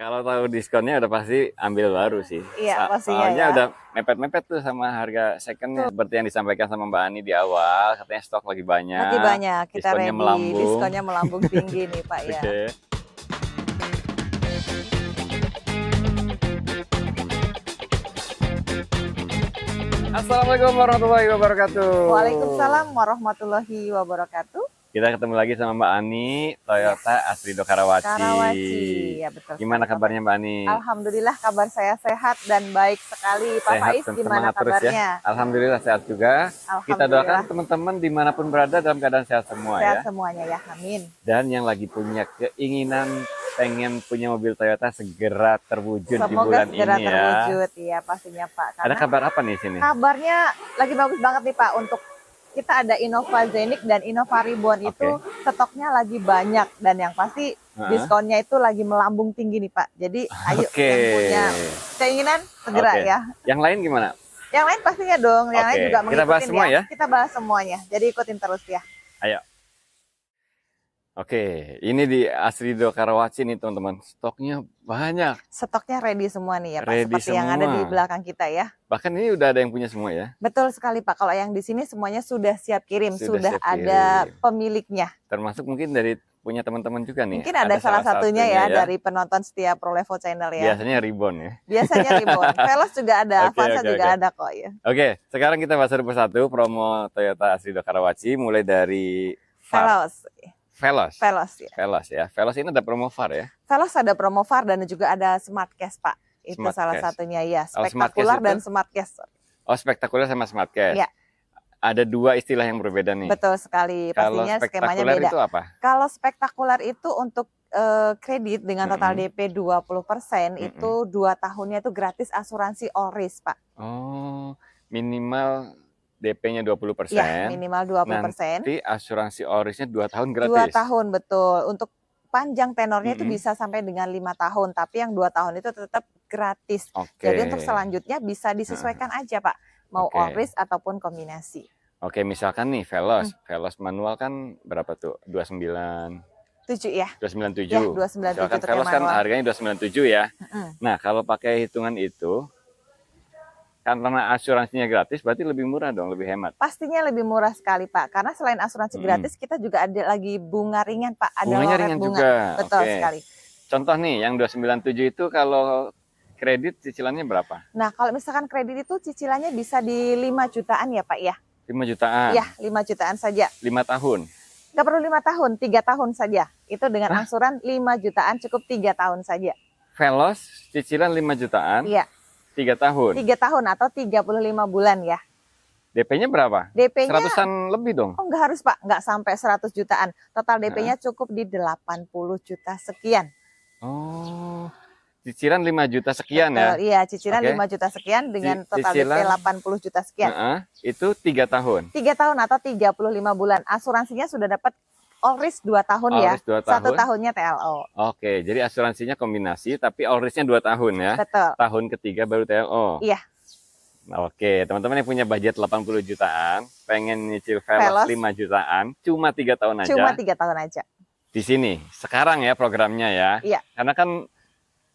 Kalau tahu diskonnya udah pasti ambil baru sih. Iya, pastinya Soalnya ya. udah mepet-mepet tuh sama harga secondnya. Seperti yang disampaikan sama Mbak Ani di awal, katanya stok lagi banyak. Lagi banyak, kita diskonnya ready. melambung. Diskonnya melambung tinggi nih Pak ya. Oke. Assalamualaikum warahmatullahi wabarakatuh. Waalaikumsalam warahmatullahi wabarakatuh. Kita ketemu lagi sama Mbak Ani, Toyota Astrido Karawaci. Karawaci, ya betul. Gimana kabarnya Mbak Ani? Alhamdulillah kabar saya sehat dan baik sekali. Pak Faiz gimana kabarnya? Ya? Alhamdulillah sehat juga. Kita doakan teman-teman dimanapun berada dalam keadaan sehat semua sehat ya. semuanya ya, amin. Dan yang lagi punya keinginan pengen punya mobil Toyota segera terwujud di bulan ini ya. Semoga segera terwujud ya pastinya Pak. Karena ada kabar apa nih sini? Kabarnya lagi bagus banget nih Pak, untuk kita ada Innova Zeniq dan Innova Reborn itu stoknya lagi banyak dan yang pasti diskonnya itu lagi melambung tinggi nih Pak. Jadi ayo yang punya keinginan segera ya. Yang lain gimana? Yang lain pastinya dong, yang lain juga mengikutin. Kita bahas semua ya. Kita bahas semuanya. Jadi ikutin terus ya. Ayo. Oke, ini di Astrido Karawaci nih teman-teman. Stoknya banyak. Stoknya ready semua nih ya Pak, ready seperti semua. yang ada di belakang kita ya. Bahkan ini udah ada yang punya semua ya. Betul sekali Pak, kalau yang di sini semuanya sudah siap kirim, sudah siap ada kirim. pemiliknya. Termasuk mungkin dari punya teman-teman juga nih. Mungkin ada salah satunya ya dari penonton setiap Prolevo Channel ya. Biasanya Reborn ya. Biasanya Reborn. Veloz juga ada, Avanza juga ada kok ya. Oke, sekarang kita bahas satu persatu promo Toyota Astrido Karawaci mulai dari Veloz. Veloz. Veloz ya. Veloz ya. Veloz ini ada promo VAR ya. Veloz ada promo VAR dan juga ada Smart Cash Pak. Itu Smart salah Cash. satunya ya. Oh, Spektakular Smart dan itu? Smart Cash. Oh, spektakuler sama Smart Cash. Ya. Ada dua istilah yang berbeda nih. Betul sekali. Kalau Pastinya skemanya spektakuler beda. itu apa? Kalau spektakuler itu untuk kredit dengan total DP 20% itu 2 tahunnya itu gratis asuransi all risk Pak. Oh, minimal DP-nya 20%. Ya, minimal 20%. Nanti asuransi orisnya 2 tahun 2 gratis. tahun betul. Untuk panjang tenornya itu bisa sampai dengan 5 tahun, tapi yang 2 tahun itu tetap gratis. Jadi untuk selanjutnya bisa disesuaikan aja Pak, mau all risk ataupun kombinasi. Oke, misalkan nih Veloz, Veloz manual kan berapa tuh? 7 ya. 297. Ya, 297 Misalkan Veloz kan harganya 297 ya. Nah, kalau pakai hitungan itu karena asuransinya gratis berarti lebih murah dong, lebih hemat. Pastinya lebih murah sekali Pak, karena selain asuransi gratis kita juga ada lagi bunga ringan Pak, ada bunganya loret ringan bunga. juga. Betul sekali. Contoh nih yang 297 itu kalau kredit cicilannya berapa? Nah, kalau misalkan kredit itu cicilannya bisa di 5 jutaan ya Pak ya. 5 jutaan. Ya, 5 jutaan saja. 5 tahun. Nggak perlu 5 tahun, 3 tahun saja. Itu dengan angsuran 5 jutaan cukup 3 tahun saja. Veloz cicilan 5 jutaan. Iya. 3 tahun. 3 tahun atau 35 bulan ya. DP-nya berapa? DP-nya seratusan lebih dong. Oh, nggak harus Pak, nggak sampai 100 jutaan. Total DP-nya cukup di 80 juta sekian. Oh, cicilan 5 juta sekian. Betul, ya? Iya, cicilan 5 juta sekian dengan total DP 80 juta sekian. Itu 3 tahun. 3 tahun atau 35 bulan. Asuransinya sudah dapat all risk 2 tahun ya. 2 tahun. 1 tahunnya TLO. Oke, jadi asuransinya kombinasi tapi all risknya 2 tahun ya. Betul. Tahun ketiga baru TLO. Iya. Oke, teman-teman yang punya budget 80 jutaan, pengen nyicil Veloz 5 jutaan, cuma 3 tahun aja. Cuma 3 tahun aja. Di sini, sekarang ya programnya ya. Iya. Karena kan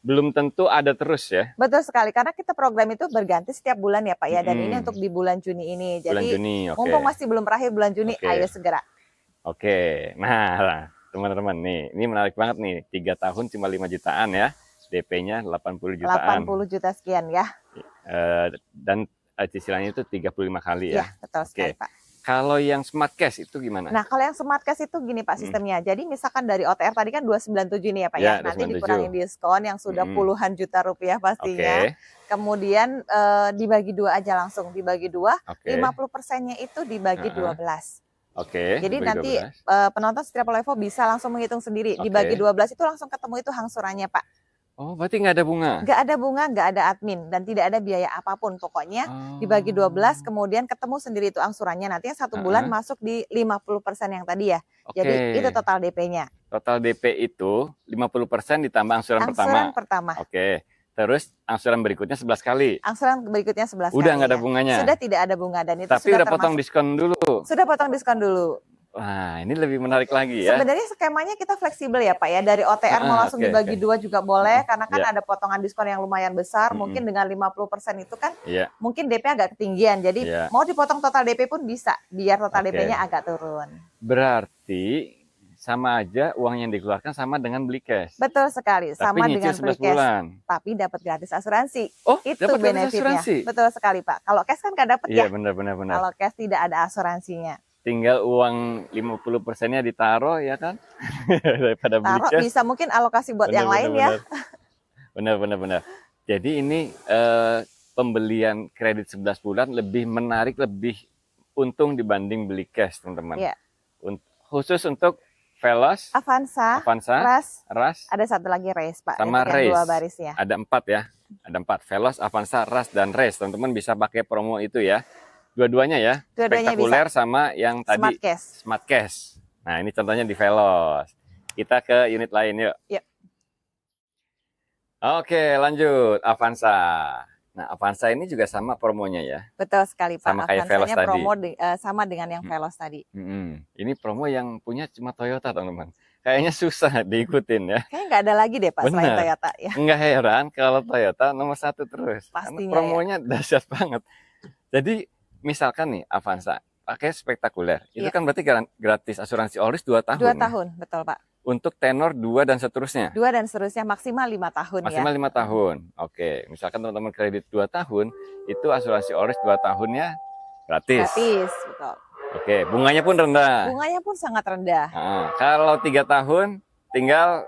belum tentu ada terus ya. Betul sekali, karena kita program itu berganti setiap bulan ya Pak ya. Dan ini untuk di bulan Juni ini. Jadi bulan Juni, mumpung masih belum berakhir bulan Juni, ayo segera. Oke, nah teman-teman nih, ini menarik banget nih. 3 tahun cuma 5 jutaan ya. DP-nya 80 jutaan. 80 juta sekian ya. Dan cicilannya itu 35 kali ya. Iya, betul sekali Pak. Kalau yang Smart Cash itu gimana? Nah, kalau yang Smart Cash itu gini Pak sistemnya. Jadi misalkan dari OTR tadi kan 297 nih ya Pak ya. Nanti 297. dikurangin diskon yang sudah puluhan juta rupiah pastinya. Kemudian dibagi 2 aja langsung. Dibagi 2, 50%-nya itu dibagi 12. Jadi nanti penonton setiap Prolevo bisa langsung menghitung sendiri. Dibagi 12 itu langsung ketemu itu angsurannya Pak. Oh, berarti nggak ada bunga? Nggak ada bunga, nggak ada admin, dan tidak ada biaya apapun. Pokoknya dibagi 12, kemudian ketemu sendiri itu angsurannya. Nanti yang 1 bulan masuk di 50% yang tadi ya. Jadi itu total DP-nya. Total DP itu 50% ditambah angsuran pertama. Oke. Terus angsuran berikutnya 11 kali. Angsuran berikutnya 11 kali. Udah nggak ada bunganya? Sudah tidak ada bunga. Dan itu tapi sudah potong diskon dulu? Sudah potong diskon dulu. Wah, ini lebih menarik lagi ya. Sebenarnya skemanya kita fleksibel ya Pak ya. Dari OTR mau langsung dibagi dua juga boleh. Karena kan ada potongan diskon yang lumayan besar. Mungkin dengan 50% itu kan mungkin DP agak ketinggian. Jadi mau dipotong total DP pun bisa. Biar total DP-nya agak turun. Berarti sama aja uang yang dikeluarkan sama dengan beli cash. Betul sekali. Sama dengan beli cash. Bulan. Tapi dapat gratis asuransi. Oh, itu benefitnya. Betul sekali Pak. Kalau cash kan nggak dapat ya. Iya benar. Kalau cash tidak ada asuransinya. Tinggal uang 50%-nya ditaruh ya kan. Daripada beli cash. Bisa mungkin alokasi buat yang lain ya. Benar. Jadi ini pembelian kredit 11 bulan lebih menarik, lebih untung dibanding beli cash, teman-teman. Iya. Khusus untuk Veloz, Avanza, Ras. Ada satu lagi Race, Pak. Sama Race. 2 barisnya. Ada 4 ya. Ada 4. Veloz, Avanza, Ras, dan Race. Teman-teman bisa pakai promo itu ya. Dua-duanya ya. Spektakuler bisa. Sama yang tadi. Smart Cash. Nah, ini contohnya di Veloz. Kita ke unit lain yuk. Yuk. Oke, lanjut. Avanza. Nah, Avanza ini juga sama promonya ya. Betul sekali Pak. Sama kayak Veloz tadi. Promo sama dengan yang Veloz tadi. Ini promo yang punya cuma Toyota, teman-teman. Kayaknya susah diikutin ya. Kayaknya nggak ada lagi deh Pak selain Toyota ya. Nggak heran kalau Toyota nomor 1 terus. Pastinya. Karena promonya dahsyat banget. Jadi misalkan nih Avanza pakai spektakuler, itu kan berarti gratis asuransi all risk 2 tahun. 2 tahun, betul Pak. Untuk tenor 2 dan seterusnya. 2 dan seterusnya maksimal 5 tahun ya. Maksimal 5 tahun. Oke, misalkan teman-teman kredit 2 tahun, itu asuransi all risk 2 tahunnya gratis. Gratis, betul. Oke, bunganya pun rendah. Bunganya pun sangat rendah. Nah, kalau 3 tahun, tinggal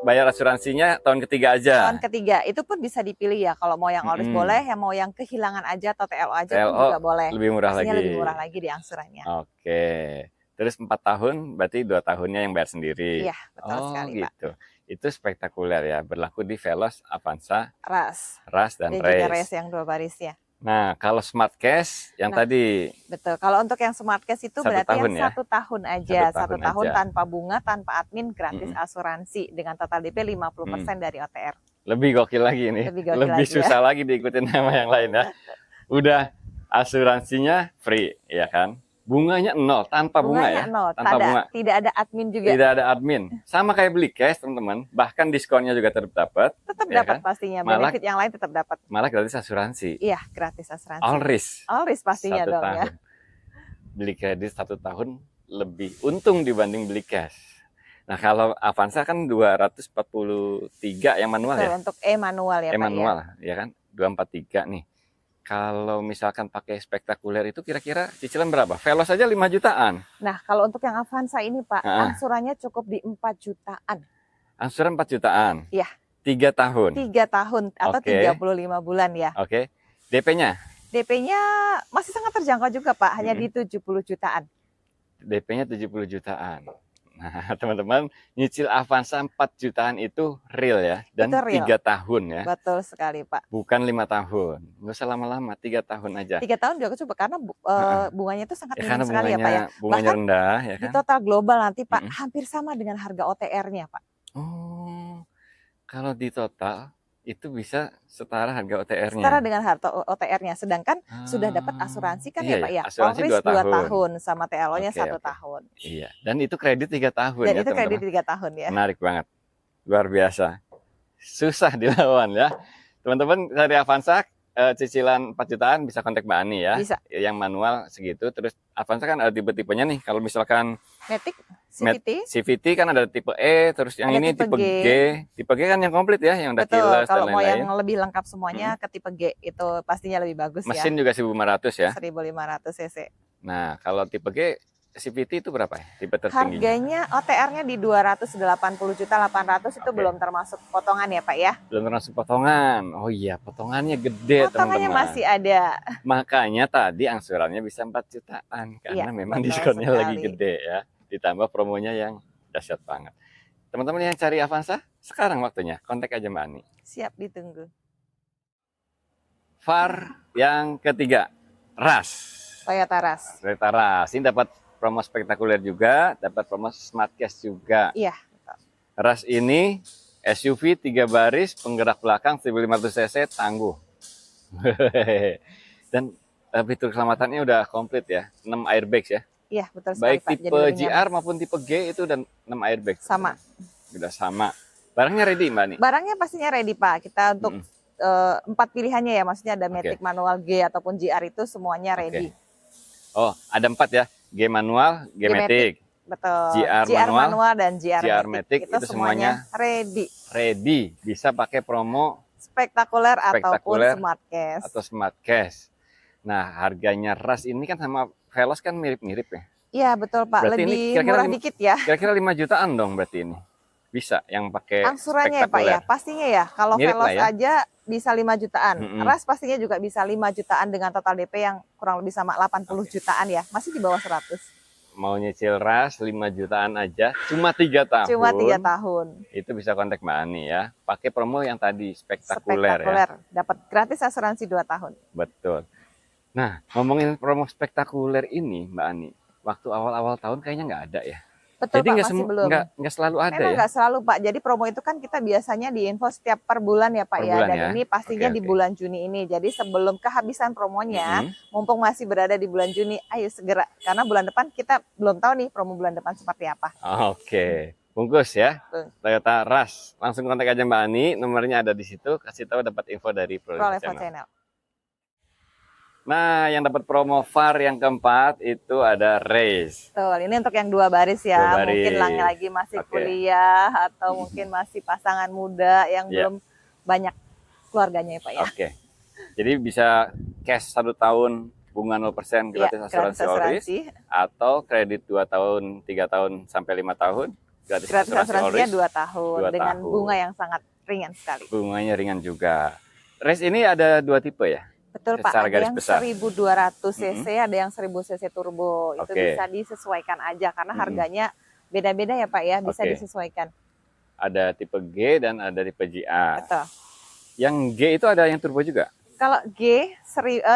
bayar asuransinya tahun ketiga aja. Tahun ketiga, itu pun bisa dipilih ya. Kalau mau yang all risk boleh, yang mau yang kehilangan aja atau TLO aja pun juga boleh. Lebih murah lagi. Lebih murah lagi di angsurannya. Oke. Terus 4 tahun, berarti 2 tahunnya yang bayar sendiri. Iya, betul sekali gitu. Pak. Itu spektakuler ya. Berlaku di Veloz, Avanza, Ras, dan Race. Race yang 2 barisnya. Nah, kalau Smart Cash yang tadi. Betul. Kalau untuk yang Smart Cash itu berarti yang 1 tahun aja. 1 tahun tanpa bunga, tanpa admin, gratis asuransi. Dengan total DP 50% dari OTR. Lebih gokil lagi ini. Lebih susah lagi diikutin sama yang lain ya. Udah asuransinya free, ya kan? Bunganya 0, tanpa bunga ya. 0, tanpa bunga. Tidak ada admin juga. Tidak ada admin. Sama kayak beli cash, teman-teman. Bahkan diskonnya juga tetap dapat. Tetap dapat kan? Pastinya. Benefit yang lain tetap dapat. Malah gratis asuransi. Iya, gratis asuransi. All risk. All risk pastinya dong tahun. Ya. Beli kredit 1 tahun lebih untung dibanding beli cash. Nah, kalau Avanza kan 243 yang manual. Betul, ya. Untuk manual ya, Pak. Manual, ya kan? 243 nih. Kalau misalkan pakai spektakuler itu kira-kira cicilan berapa? Veloz aja 5 jutaan. Nah, kalau untuk yang Avanza ini Pak, angsurannya cukup di 4 jutaan. Angsuran 4 jutaan? Iya. 3 tahun? 3 tahun atau 35 bulan ya. Oke. DP-nya? DP-nya masih sangat terjangkau juga Pak, hanya di 70 jutaan. DP-nya 70 jutaan. Nah, teman-teman, nyicil Avanza 4 jutaan itu real ya, dan 3 tahun ya. Betul sekali, Pak. Bukan 5 tahun. Nggak usah lama-lama, 3 tahun aja. 3 tahun juga cukup, karena bunganya itu sangat minim sekali ya, Pak ya. Bunganya rendah ya kan. Di total global nanti Pak, hampir sama dengan harga OTR-nya Pak. Oh, kalau di total itu bisa setara harga OTR-nya. Setara dengan harga OTR-nya, sedangkan sudah dapat asuransi kan ya Pak ya. Asuransi 2 tahun sama TLO-nya 1 tahun. Iya, dan itu kredit 3 tahun dan ya. Dan itu kredit 3 tahun ya. Menarik banget. Luar biasa. Susah dilawan ya. Teman-teman dari Avanza cicilan 4 jutaan bisa kontak Mbak Ani ya. Bisa. Yang manual segitu. Terus Avanza kan ada tipe-tipenya nih. Kalau misalkan Matic, CVT kan ada tipe E, terus yang ini tipe G. Tipe G kan yang komplit ya, yang udah keyless dan lain-lain. Kalau mau yang lebih lengkap semuanya ke tipe G, itu pastinya lebih bagus. Mesin juga 1500 ya. 1500 cc. Nah, kalau tipe G CVT itu berapa ya? Tipe tertingginya? Harganya OTR-nya di 280.800 itu belum termasuk potongan ya Pak ya? Belum termasuk potongan. Oh iya, potongannya gede teman-teman. Potongannya masih ada. Makanya tadi angsurannya bisa 4 jutaan karena memang diskonnya lagi gede ya. Ditambah promonya yang dahsyat banget. Teman-teman yang cari Avanza, sekarang waktunya kontak aja Mbak Ani. Siap ditunggu. VAR yang ketiga, Ras. Toyota Ras. Toyota Ras. Ini dapat promo spektakuler juga, dapat promo Smart Cash juga. Iya. Ras ini SUV 3 baris, penggerak belakang 1500 cc, tangguh. Dan fitur keselamatannya udah komplit ya, 6 airbags ya. Iya, betul sekali, baik tipe GR maupun tipe G itu dan 6 airbag. Sama. Sudah sama. Barangnya ready Mbak Ani? Barangnya pastinya ready Pak. Kita untuk 4 pilihannya ya, maksudnya ada Matic, manual, G ataupun GR itu semuanya ready. Oh, ada 4 ya? G manual, G Matic. Betul. GR manual dan GR Matic itu semuanya ready. Ready, bisa pakai promo spektakuler ataupun smart cash. Atau smart cash. Nah, harganya Ras ini kan sama Veloz kan mirip-mirip ya? Iya, betul Pak. Berarti lebih murah dikit ya. Kira-kira 5 jutaan dong berarti ini. Bisa yang pakai angsurannya ya Pak ya? Pastinya ya. Kalau Veloz ya, aja bisa 5 jutaan. Ras pastinya juga bisa 5 jutaan dengan total DP yang kurang lebih sama 80 jutaan ya. Masih di bawah 100. Mau nyicil Ras 5 jutaan aja, cuma 3 tahun. Cuma 3 tahun. Itu bisa kontak Mbak Ani ya. Pakai promo yang tadi, spektakuler ya. Dapat gratis asuransi 2 tahun. Betul. Nah, ngomongin promo spektakuler ini Mbak Ani, waktu awal-awal tahun kayaknya nggak ada ya? Betul jadi Pak, masih belum. Nggak selalu ada. Memang nggak selalu Pak. Jadi promo itu kan kita biasanya diinfo setiap per bulan ya Pak ya. Dan ini pastinya di bulan Juni ini. Jadi sebelum kehabisan promonya, mumpung masih berada di bulan Juni, ayo segera. Karena bulan depan kita belum tahu nih promo bulan depan seperti apa. Oke, bungkus ya. Toyota Ras. Langsung kontak aja Mbak Ani, nomornya ada di situ. Kasih tahu dapat info dari ProLevo Channel. Nah, yang dapat promo VAR yang keempat itu ada Race. Betul, ini untuk yang 2 baris ya. Mungkin lagi masih kuliah atau mungkin masih pasangan muda yang belum banyak keluarganya ya Pak ya. Oke, jadi bisa cash 1 tahun bunga 0% gratis asuransi atau kredit 2 tahun, 3 tahun sampai 5 tahun gratis asuransinya 2 tahun dengan bunga yang sangat ringan sekali. Bunganya ringan juga. Race ini ada 2 tipe ya? Betul Pak, ada yang 1200 cc, ada yang 1000 cc turbo. Itu bisa disesuaikan aja karena harganya beda-beda ya Pak ya, bisa disesuaikan. Ada tipe G dan ada tipe GR. Betul. Yang G itu ada yang turbo juga? Kalau G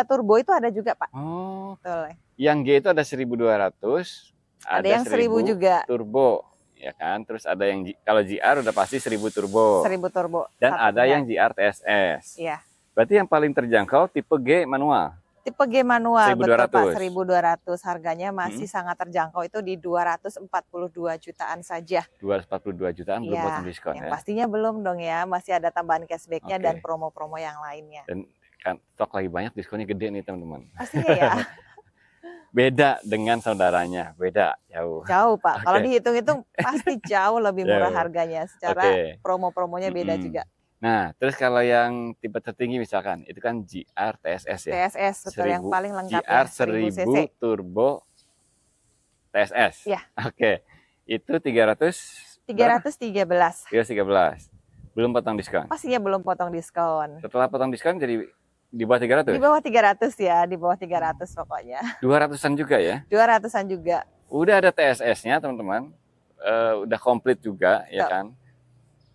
turbo itu ada juga Pak. Oh. Betul. Yang G itu ada 1200, ada yang 1000 juga turbo. Ya kan, terus ada yang kalau GR udah pasti 1000 turbo. 1000 turbo. Dan ada yang GR TSS. Iya. Berarti yang paling terjangkau tipe G manual. Tipe G manual, 1200. Betul Pak, 1200 harganya masih sangat terjangkau, itu di 242 jutaan saja. 242 jutaan belum potong diskon ya? Pastinya belum dong ya, masih ada tambahan cashbacknya dan promo-promo yang lainnya. Dan kan stok lagi banyak, diskonnya gede nih teman-teman. Pastinya ya. Beda dengan saudaranya, beda jauh. Jauh Pak, kalau dihitung-hitung pasti jauh lebih murah harganya. Secara promo-promonya beda juga. Nah, terus kalau yang tipe tertinggi misalkan, itu kan GR TSS ya? TSS, betul, yang paling lengkap GR 1000 turbo TSS? Iya. Oke, itu 313. 313. Belum potong diskon? Pastinya belum potong diskon. Setelah potong diskon jadi di bawah 300? Di bawah 300 ya, di bawah 300 pokoknya. 200-an juga ya? 200-an juga. Udah ada TSS-nya teman-teman, udah komplit juga ya kan?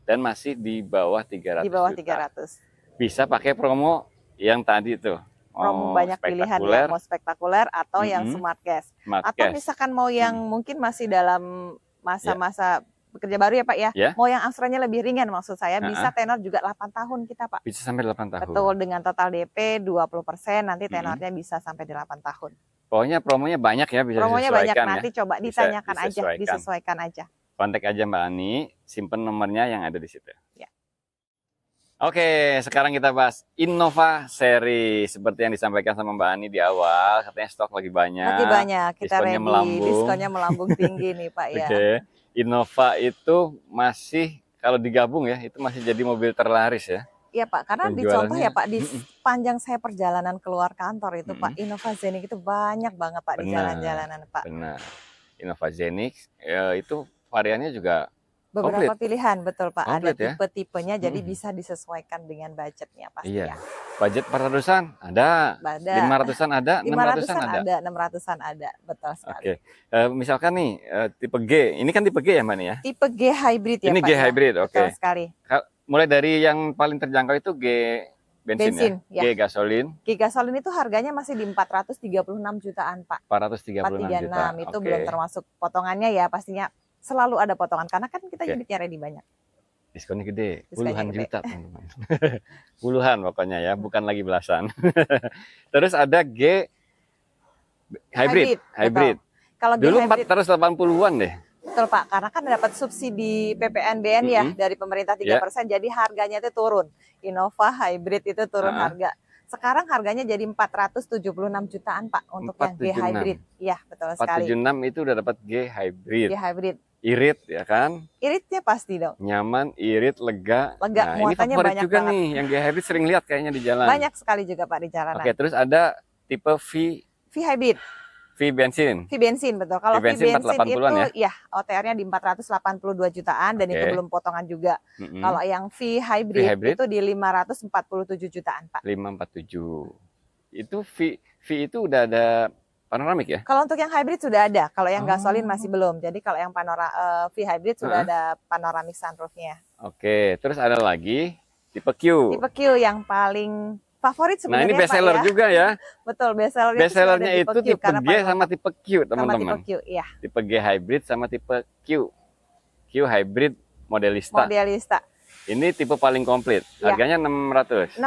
Dan masih di bawah 300 Di bawah juta. 300. Bisa pakai promo yang tadi tuh. Promo banyak pilihan ya, mau spektakuler atau yang smart cash. Atau misalkan mau yang mungkin masih dalam masa-masa bekerja baru ya Pak ya. Mau yang angsurannya lebih ringan maksud saya, bisa tenor juga 8 tahun kita Pak. Bisa sampai 8 tahun. Betul, dengan total DP 20%, nanti tenornya bisa sampai 8 tahun. Pokoknya promonya banyak ya, bisa promonya disesuaikan banyak, nanti coba ditanyakan aja, disesuaikan aja. Kontak aja Mbak Ani, simpen nomornya yang ada di situ. Ya. Oke, sekarang kita bahas Innova seri. Seperti yang disampaikan sama Mbak Ani di awal, katanya stok lagi banyak. Lagi banyak, kita diskonnya diskonnya melambung tinggi nih Pak ya. Innova itu masih, kalau digabung ya, itu masih jadi mobil terlaris ya. Iya Pak, karena dicontoh ya Pak, di sepanjang saya perjalanan keluar kantor itu Pak, Innova Zenix itu banyak banget Pak di jalan-jalanan Pak. Benar, Innova Zenix itu variannya juga beberapa pilihan, betul Pak. Komplit, ada tipe-tipenya, jadi bisa disesuaikan dengan budgetnya pasti ya. Budget 400-an ada, 500-an ada, 600-an ada. 600-an ada, betul sekali. Misalkan nih tipe G, ini kan tipe G ya Mbak nih ya? Tipe G hybrid ya ini Pak. Ini G hybrid, betul sekali. Mulai dari yang paling terjangkau itu G bensin ya? G gasolin. G gasolin itu harganya masih di 436 jutaan Pak. 436 juta. Itu belum termasuk potongannya ya, pastinya selalu ada potongan karena kan kita unitnya ready banyak. Diskonnya gede, puluhan juta teman-teman. Puluhan pokoknya ya, bukan lagi belasan. Terus ada G hybrid. Kalau dulu 480-an deh. Betul Pak, karena kan dapat subsidi PPNBM ya dari pemerintah 3%, jadi harganya itu turun. Innova Hybrid itu turun harga. Sekarang harganya jadi 476 jutaan Pak untuk yang G Hybrid. Iya, betul sekali. 476 itu udah dapat G Hybrid. G Hybrid. Irit ya kan? Iritnya pasti dong. Nyaman, irit, lega. Lega, nah, ini favorit juga banget nih, yang G Hybrid sering lihat kayaknya di jalan. Banyak sekali juga Pak di jalanan. Oke, terus ada tipe V Hybrid. V bensin. V bensin betul. Kalau V bensin itu ya OTR-nya di 482 jutaan dan itu belum potongan juga. Kalau yang V hybrid itu di 547 jutaan, Pak. 547. Itu V itu udah ada panoramik ya? Kalau untuk yang hybrid sudah ada, kalau yang gasolin masih belum. Jadi kalau yang V hybrid sudah ada panoramik sunroof-nya. Oke, terus ada lagi tipe Q. Tipe Q yang paling favorit sebenarnya. Nah, ini best seller juga ya. Betul, best sellernya. Best sellernya itu tipe G sama tipe Q, teman-teman. Tipe Q, iya. Tipe G hybrid sama tipe Q. Q hybrid modelista. Ini tipe paling komplit. Harganya 625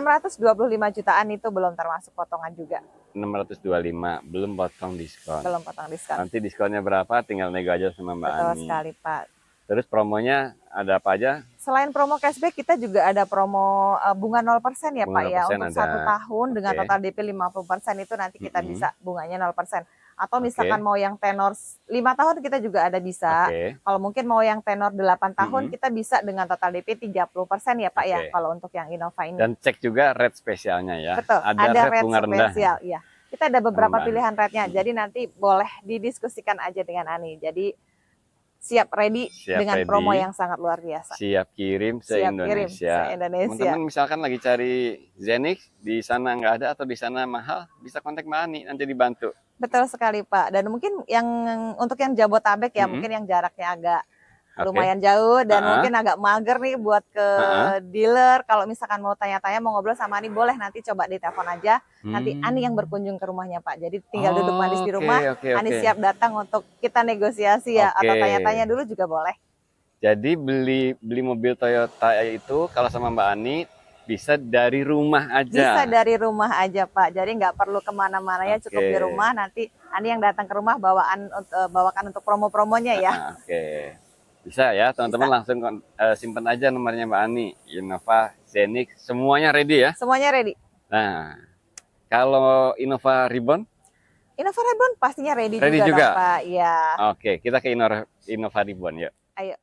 jutaan itu belum termasuk potongan juga. 625, belum potong diskon. Belum potong diskon. Nanti diskonnya berapa tinggal nego aja sama Mbak Ani. Betul sekali, Pak. Terus promonya ada apa aja? Selain promo cashback, kita juga ada promo bunga 0% ya Pak ya. Untuk 1 tahun dengan total DP 50% itu nanti kita bisa bunganya 0%. Atau misalkan mau yang tenor 5 tahun kita juga ada bisa. Kalau mungkin mau yang tenor 8 tahun kita bisa dengan total DP 30% ya Pak ya. Kalau untuk yang Innova ini. Dan cek juga rate spesialnya ya. Betul, ada rate bunga spesial ya. Kita ada beberapa pilihan rate-nya. Jadi nanti boleh didiskusikan aja dengan Ani. Jadi siap ready dengan promo yang sangat luar biasa. Siap kirim se-Indonesia. Teman-teman misalkan lagi cari Zenix, di sana nggak ada atau di sana mahal, bisa kontak Mbak Ani, nanti dibantu. Betul sekali Pak. Dan mungkin yang untuk yang Jabotabek ya, mungkin yang jaraknya agak lumayan jauh dan mungkin agak mager nih buat ke dealer. Kalau misalkan mau tanya-tanya, mau ngobrol sama Ani, boleh nanti coba ditelepon aja. Nanti Ani yang berkunjung ke rumahnya Pak. Jadi tinggal duduk manis di rumah. Ani siap datang untuk kita negosiasi ya, atau tanya-tanya dulu juga boleh. Jadi beli mobil Toyota itu kalau sama Mbak Ani bisa dari rumah aja. Bisa dari rumah aja Pak. Jadi nggak perlu kemana-mana ya, cukup di rumah. Nanti Ani yang datang ke rumah bawakan untuk promo-promonya ya. Bisa ya teman-teman, langsung simpan aja nomornya Mbak Ani. Innova, Zenix, semuanya ready ya? Semuanya ready. Nah, kalau Innova Reborn? Innova Reborn pastinya ready juga. Pak. Ya. Oke, kita ke Innova Reborn yuk. Ayo.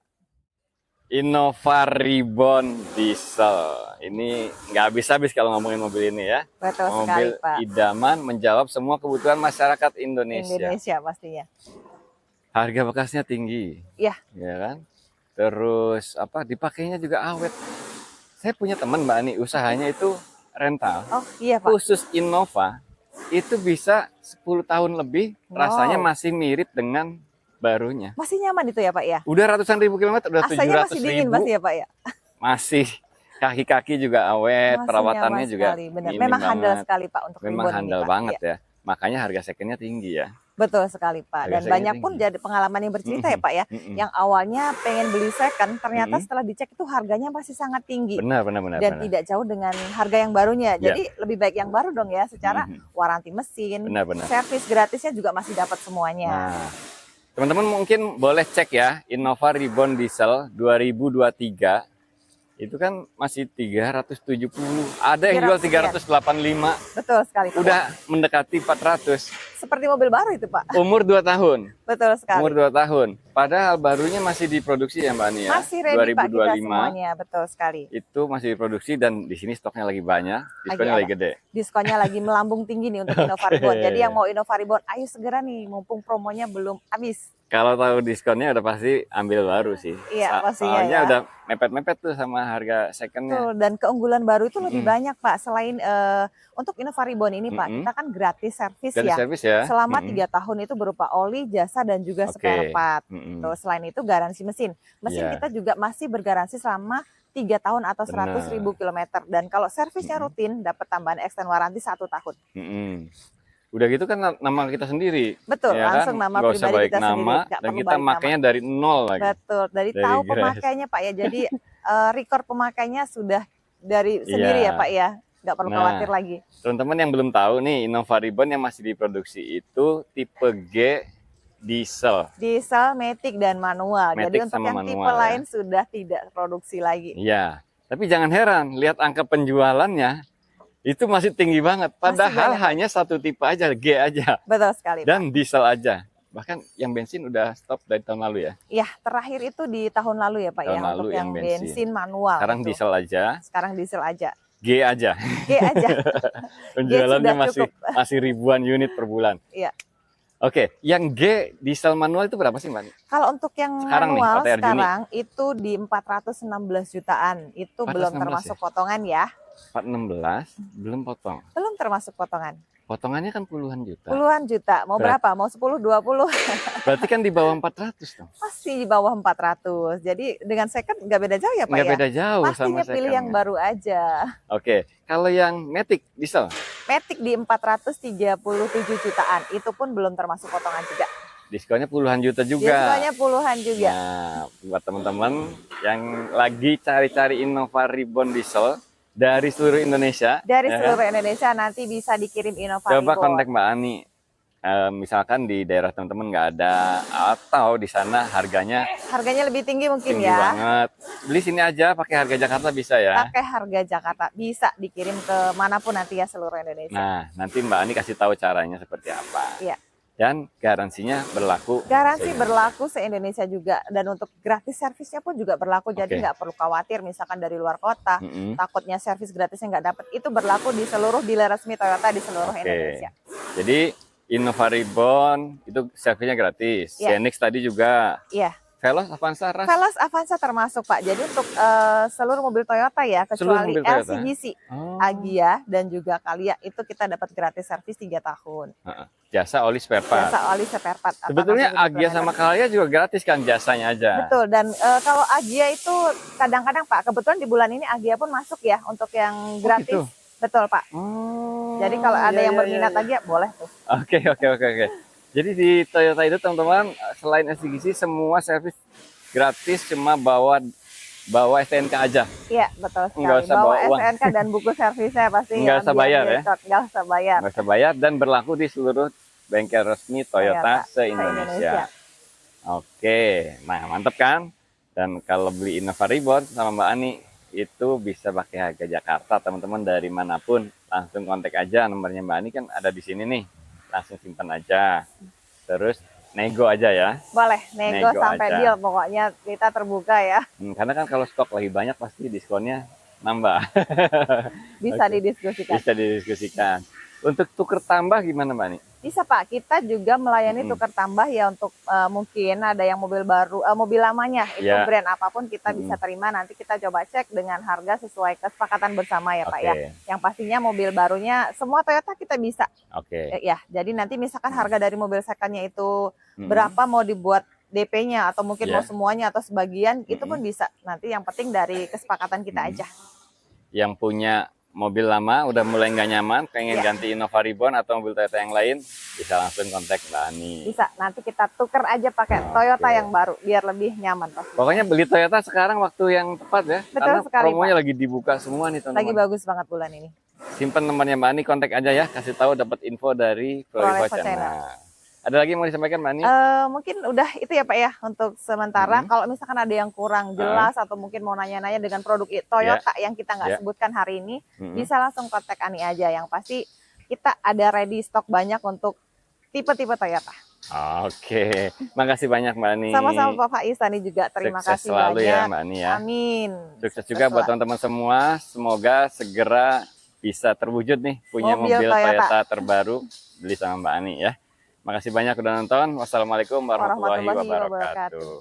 Innova Reborn diesel. Ini nggak habis-habis kalau ngomongin mobil ini ya. Betul mobil sekali Pak. Idaman, menjawab semua kebutuhan masyarakat Indonesia. Indonesia pastinya. Harga bekasnya tinggi. Iya. Ya kan? Terus dipakainya juga awet. Saya punya teman Mbak Ani, usahanya itu rental. Oh iya Pak. Khusus Innova itu bisa 10 tahun lebih, rasanya masih mirip dengan barunya. Masih nyaman itu ya Pak ya? Udah ratusan ribu kilometer, udah 700 ribu. Masih dingin pasti ya Pak ya? Masih. Kaki-kaki juga awet, perawatannya juga memang handal sekali Pak untuk memang handal banget ya. Makanya harga secondnya tinggi ya. Betul sekali Pak. Dan banyak pun jadi pengalaman yang bercerita ya Pak ya. Yang awalnya pengen beli second, ternyata setelah dicek itu harganya masih sangat tinggi. Benar. Dan tidak jauh dengan harga yang barunya. Jadi lebih baik yang baru dong ya, secara waranti mesin, servis gratisnya juga masih dapat semuanya. Nah, teman-teman mungkin boleh cek ya, Innova Reborn Diesel 2023. Itu kan masih 370. Ada yang jual 385. Betul sekali Pak. Udah mendekati 400. Seperti mobil baru itu Pak. Umur 2 tahun. Betul sekali. Umur 2 tahun. Padahal barunya masih diproduksi ya Mbak Ani ya. Masih ready 2025. Pak kita semuanya, betul sekali. Itu masih diproduksi dan di sini stoknya lagi banyak, diskonnya lagi gede. Diskonnya lagi melambung tinggi nih untuk Innova Reborn. Jadi yang mau Innova Reborn, ayo segera nih, mumpung promonya belum habis. Kalau tahu diskonnya udah pasti ambil baru sih. Iya pastinya soalnya udah mepet-mepet tuh sama harga secondnya. Dan keunggulan baru itu lebih banyak Pak. Selain untuk Innova Reborn ini Pak, kita kan gratis servis ya. Selama 3 tahun itu berupa oli, jasa dan juga spare part. Selain itu garansi mesin. Kita juga masih bergaransi selama 3 tahun atau 100.000 kilometer. Dan kalau servisnya rutin dapat tambahan extend waranti 1 tahun. Udah gitu kan nama kita sendiri. Betul, ya langsung kan? Nama pribadi kita nama, sendiri. Dan kita makainya dari nol lagi. Betul, dari tahu pemakainya Pak ya. Jadi record pemakainya sudah dari sendiri ya Pak ya. Nggak perlu khawatir lagi. Teman-teman yang belum tahu nih, Innova Reborn yang masih diproduksi itu tipe G diesel. Diesel, matic dan manual. Matic jadi untuk yang tipe lain sudah tidak produksi lagi. Iya. Tapi jangan heran, lihat angka penjualannya itu masih tinggi banget. Padahal hanya satu tipe aja, G aja. Betul sekali, dan Pak. Diesel aja. Bahkan yang bensin udah stop dari tahun lalu ya? Iya, terakhir itu di tahun lalu ya Pak tahun ya, lalu untuk yang bensin manual. Sekarang itu. Diesel aja. Sekarang diesel aja. G aja. G aja. Penjualannya masih ribuan unit per bulan. Iya. Oke, yang G diesel manual itu berapa sih Mbak? Kalau untuk yang sekarang manual nih, sekarang itu di 416 jutaan. Itu 416 belum termasuk ya? Potongan ya. 416 belum potong. Belum termasuk potongan. Potongannya kan puluhan juta. Puluhan juta. Mau berapa? Mau 10, 20? Berarti kan di bawah 400 dong. Masih di bawah 400. Jadi dengan second nggak beda jauh ya Pak ya? Nggak beda jauh pastinya sama pilih yang baru aja. Oke. Kalau yang Matic diesel? Matic di 437 jutaan. Itu pun belum termasuk potongan juga. Diskonnya puluhan juta juga. Diskonnya puluhan juga. Nah, buat teman-teman yang lagi cari-cari Innova Reborn diesel dari seluruh Indonesia. Dari seluruh Indonesia nanti bisa dikirim Innova Coba Reborn. kontak Mbak Ani. Misalkan di daerah teman-teman nggak ada, atau di sana harganya lebih tinggi mungkin tinggi ya. banget. Beli sini aja, pakai harga Jakarta bisa ya. Pakai harga Jakarta bisa dikirim ke manapun nanti ya seluruh Indonesia. Nah, nanti Mbak Ani kasih tahu caranya seperti apa. Iya. Dan garansinya berlaku. Garansi berlaku se-Indonesia juga, dan untuk gratis servisnya pun juga berlaku. Jadi nggak perlu khawatir misalkan dari luar kota takutnya servis gratisnya nggak dapat. Itu berlaku di seluruh dealer resmi Toyota di seluruh Indonesia. Jadi Innova Reborn itu servisnya gratis. Xenix tadi juga. Iya. Veloz, Avanza, Rush? Veloz, Avanza termasuk Pak. Jadi untuk seluruh mobil Toyota ya, kecuali LCGC, Agya dan juga Calya itu kita dapat gratis servis 3 tahun. Jasa oli spare part. Jasa oli spare part. Sebetulnya Agya sama Calya juga gratis kan jasanya aja. Betul. Dan kalau Agya itu kadang-kadang Pak, kebetulan di bulan ini Agya pun masuk ya untuk yang gratis. Gitu? Betul Pak. Jadi kalau ada yang berminat Agya boleh tuh. Oke. Jadi di Toyota itu teman-teman selain LCGC semua servis gratis, cuma bawa STNK aja. Iya betul sekali. Nggak usah bawa uang. STNK dan buku servisnya pasti. Nggak usah bayar ya. Nggak usah bayar. Nggak usah bayar dan berlaku di seluruh bengkel resmi Toyota se-Indonesia. Oke, nah mantep kan? Dan kalau beli Innova Reborn sama Mbak Ani itu bisa pakai harga Jakarta teman-teman, dari manapun langsung kontak aja, nomornya Mbak Ani kan ada di sini nih. Langsung simpan aja, terus nego aja ya. Boleh, nego sampai aja. Deal, pokoknya kita terbuka ya. Karena kan kalau stok lagi banyak pasti diskonnya nambah. Bisa didiskusikan. Bisa didiskusikan. Untuk tuker tambah gimana Mbak Ani? Bisa Pak, kita juga melayani tuker tambah ya untuk mungkin ada yang mobil baru, mobil lamanya itu brand apapun kita bisa terima. Nanti kita coba cek dengan harga sesuai kesepakatan bersama ya Pak ya. Yang pastinya mobil barunya semua Toyota kita bisa. Ya, jadi nanti misalkan harga dari mobil secondnya itu berapa, mau dibuat DP-nya atau mungkin mau semuanya atau sebagian, itu pun bisa. Nanti yang penting dari kesepakatan kita aja. Yang punya mobil lama udah mulai nggak nyaman, pengen ganti Innova Reborn atau mobil Toyota yang lain, bisa langsung kontak Mbak Ani. Bisa, nanti kita tuker aja pakai Toyota yang baru biar lebih nyaman. Pokoknya beli Toyota sekarang waktu yang tepat ya. Betul karena sekali, promonya Pak. Lagi dibuka semua nih teman-teman. Lagi bagus banget bulan ini. Simpen nomornya Mbak Ani, kontak aja ya, kasih tahu dapat info dari Prolevo Channel. Ada lagi yang mau disampaikan Mbak Ani? Mungkin udah itu ya Pak ya untuk sementara. Kalau misalkan ada yang kurang jelas atau mungkin mau nanya-nanya dengan produk Toyota yang kita nggak sebutkan hari ini, bisa langsung kontak Ani aja. Yang pasti kita ada ready stok banyak untuk tipe-tipe Toyota. Oke, makasih banyak Mbak Ani. Sama-sama Pak Faiz, Tani juga terima kasih selalu banyak. Ya Mbak Ani ya. Amin. Sukses juga buat teman-teman semua. Semoga segera bisa terwujud nih punya mobil Toyota terbaru beli sama Mbak Ani ya. Makasih banyak udah nonton. Wassalamualaikum warahmatullahi wabarakatuh.